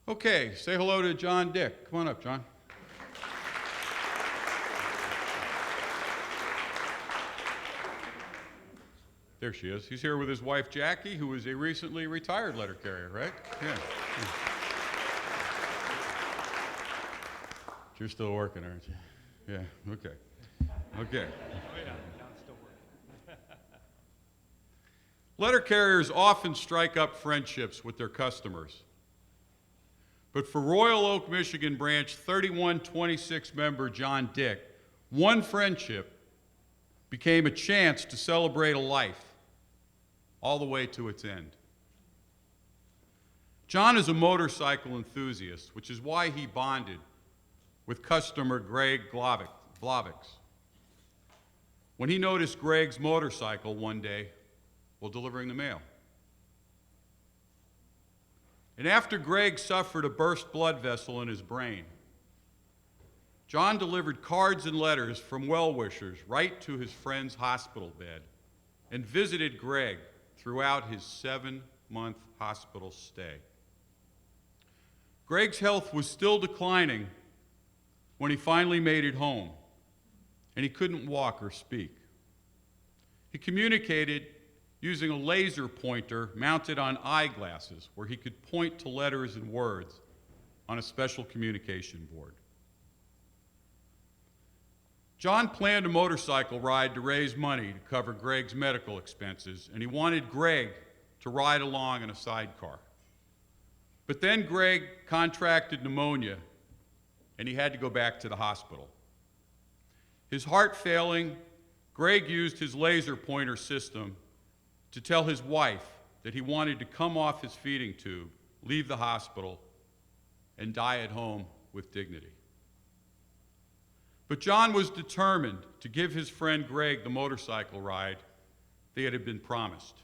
Okay, say hello to John Dick. Come on up, John. There she is. He's here with his wife, Jackie, who is a recently retired letter carrier, right? Yeah. You're still working, aren't you? Yeah, okay. Okay. Oh, yeah. I'm still working. Letter carriers often strike up friendships with their customers. But for Royal Oak, Michigan branch 3126 member John Dick, one friendship became a chance to celebrate a life all the way to its end. John is a motorcycle enthusiast, which is why he bonded with customer Greg Glovics. When he noticed Greg's motorcycle one day while delivering the mail. And after Greg suffered a burst blood vessel in his brain, John delivered cards and letters from well-wishers right to his friend's hospital bed and visited Greg throughout his 7-month hospital stay. Greg's health was still declining when he finally made it home, and he couldn't walk or speak. He communicated using a laser pointer mounted on eyeglasses where he could point to letters and words on a special communication board. John planned a motorcycle ride to raise money to cover Greg's medical expenses, and he wanted Greg to ride along in a sidecar. But then Greg contracted pneumonia, and he had to go back to the hospital. His heart failing, Greg used his laser pointer system to tell his wife that he wanted to come off his feeding tube, leave the hospital, and die at home with dignity. But John was determined to give his friend Greg the motorcycle ride they had been promised.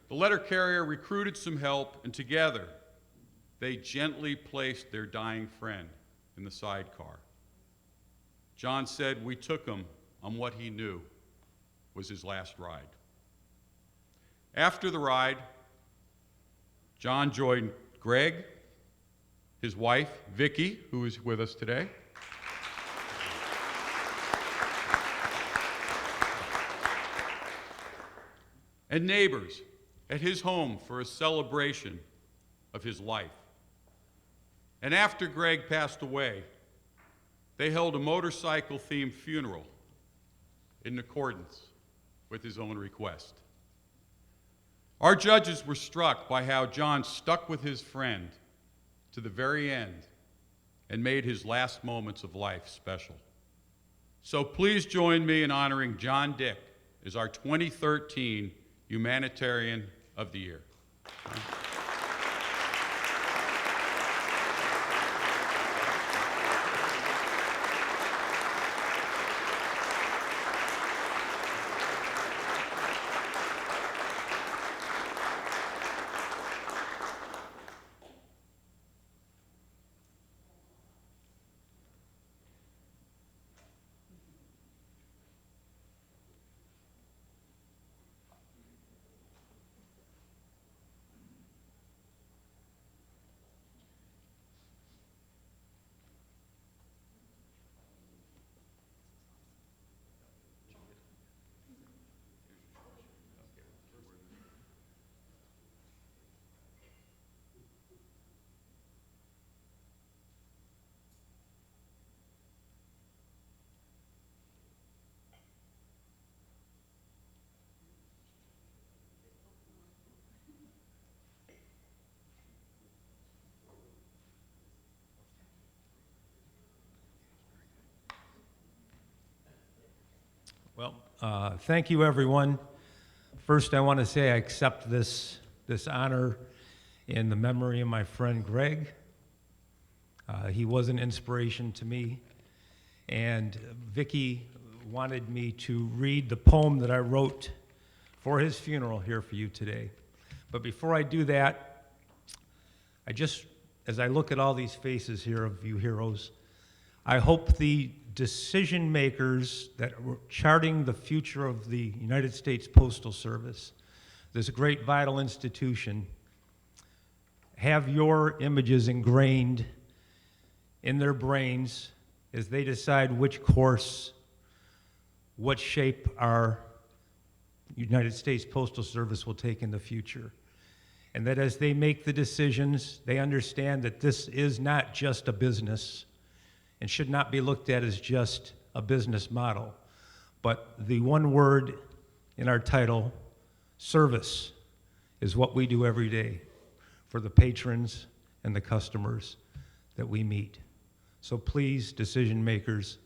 The letter carrier recruited some help, and together they gently placed their dying friend in the sidecar. John said, "We took him on what he knew was his last ride." After the ride, John joined Greg, his wife, Vicki, who is with us today, and neighbors at his home for a celebration of his life. And after Greg passed away, they held a motorcycle-themed funeral in accordance with his own request. Our judges were struck by how John stuck with his friend to the very end and made his last moments of life special. So please join me in honoring John Dick as our 2013 Humanitarian of the Year. Well, thank you, everyone. First, I want to say I accept this honor in the memory of my friend Greg. He was an inspiration to me, and Vicki wanted me to read the poem that I wrote for his funeral here for you today. But before I do that, as I look at all these faces here of you heroes, I hope the decision makers that were charting the future of the United States Postal Service, this great vital institution, have your images ingrained in their brains as they decide which course, what shape our United States Postal Service will take in the future. And that as they make the decisions, they understand that this is not just a business and should not be looked at as just a business model, but the one word in our title, service, is what we do every day for the patrons and the customers that we meet. So please, decision makers,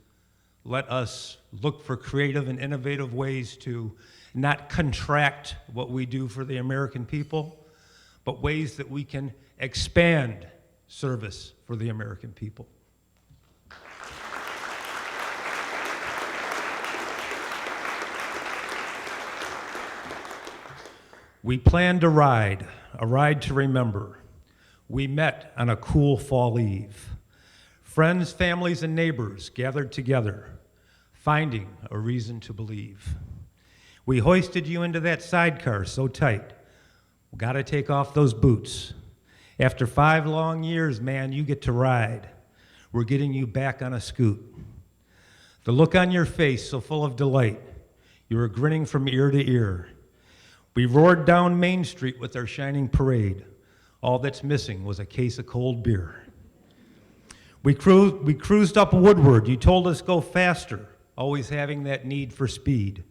let us look for creative and innovative ways to not contract what we do for the American people, but ways that we can expand service for the American people. We planned a ride to remember. We met on a cool fall eve. Friends, families, and neighbors gathered together, finding a reason to believe. We hoisted you into that sidecar so tight. We gotta take off those boots. After 5 long years, man, you get to ride. We're getting you back on a scoot. The look on your face so full of delight, you were grinning from ear to ear. We roared down Main Street with our shining parade. All that's missing was a case of cold beer. We cruised up Woodward. You told us go faster, always having that need for speed.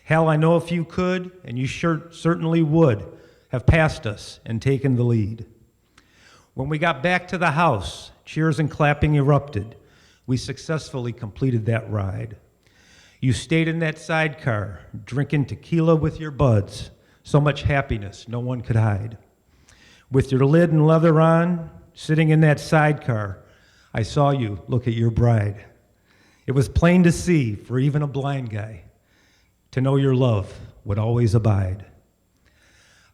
Hell, I know if you could, and you certainly would, have passed us and taken the lead. When we got back to the house, cheers and clapping erupted. We successfully completed that ride. You stayed in that sidecar, drinking tequila with your buds. So much happiness, no one could hide. With your lid and leather on, sitting in that sidecar, I saw you look at your bride. It was plain to see, for even a blind guy, to know your love would always abide.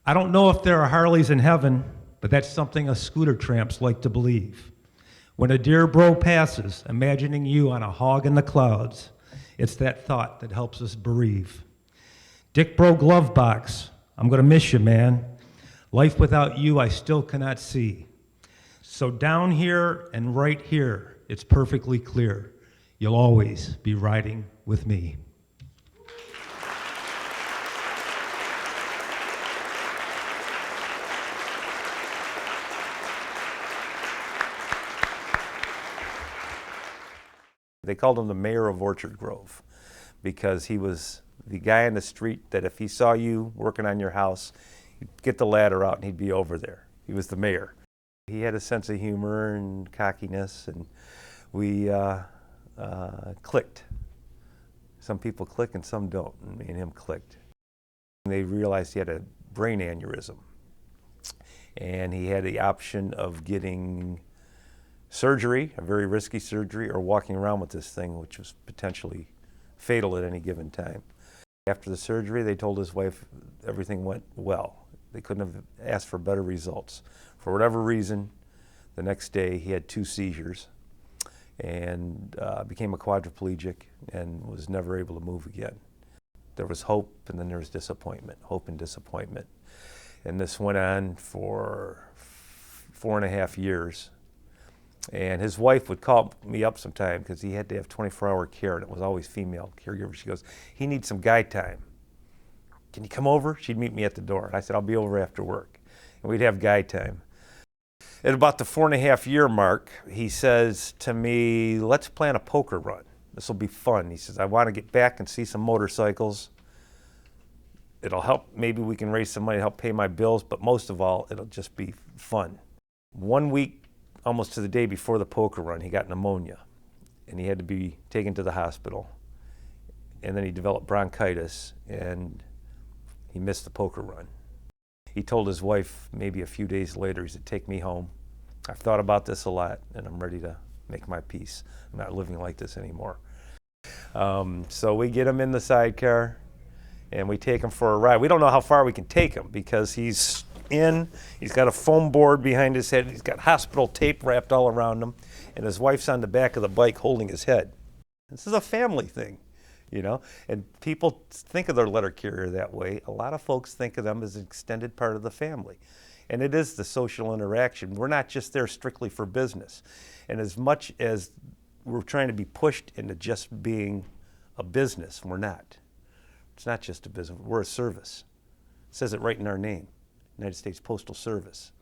I don't know if there are Harleys in heaven, but that's something us scooter tramps like to believe. When a dear bro passes, imagining you on a hog in the clouds, it's that thought that helps us bereave. Dick Bro glove box, I'm gonna miss you, man. Life without you I still cannot see. So down here and right here, it's perfectly clear. You'll always be riding with me. They called him the mayor of Orchard Grove because he was the guy in the street that if he saw you working on your house, he'd get the ladder out and he'd be over there. He was the mayor. He had a sense of humor and cockiness, and we clicked. Some people click and some don't, and me and him clicked. And they realized he had a brain aneurysm, and he had the option of getting surgery, a very risky surgery, or walking around with this thing, which was potentially fatal at any given time. After the surgery, they told his wife everything went well. They couldn't have asked for better results. For whatever reason, the next day he had 2 seizures and became a quadriplegic and was never able to move again. There was hope, and then there was disappointment, hope and disappointment. And this went on for 4.5 years. And his wife would call me up sometime because he had to have 24-hour care, and it was always female caregiver. She goes, he needs some guy time. Can you come over? She'd meet me at the door. And I said, I'll be over after work. And we'd have guy time. At about the 4.5-year mark, he says to me, let's plan a poker run. This will be fun. He says, I want to get back and see some motorcycles. It'll help, maybe we can raise some money to help pay my bills, but most of all, it'll just be fun. 1 week, almost to the day before the poker run, he got pneumonia, and he had to be taken to the hospital. And then he developed bronchitis, and he missed the poker run. He told his wife maybe a few days later, he said, take me home. I've thought about this a lot, and I'm ready to make my peace. I'm not living like this anymore. So we get him in the sidecar, and we take him for a ride. We don't know how far we can take him because he's got a foam board behind his head, he's got hospital tape wrapped all around him, and his wife's on the back of the bike holding his head. This is a family thing, you know, and people think of their letter carrier that way. A lot of folks think of them as an extended part of the family. And it is the social interaction. We're not just there strictly for business. And as much as we're trying to be pushed into just being a business, we're not. It's not just a business, we're a service. It says it right in our name, United States Postal Service.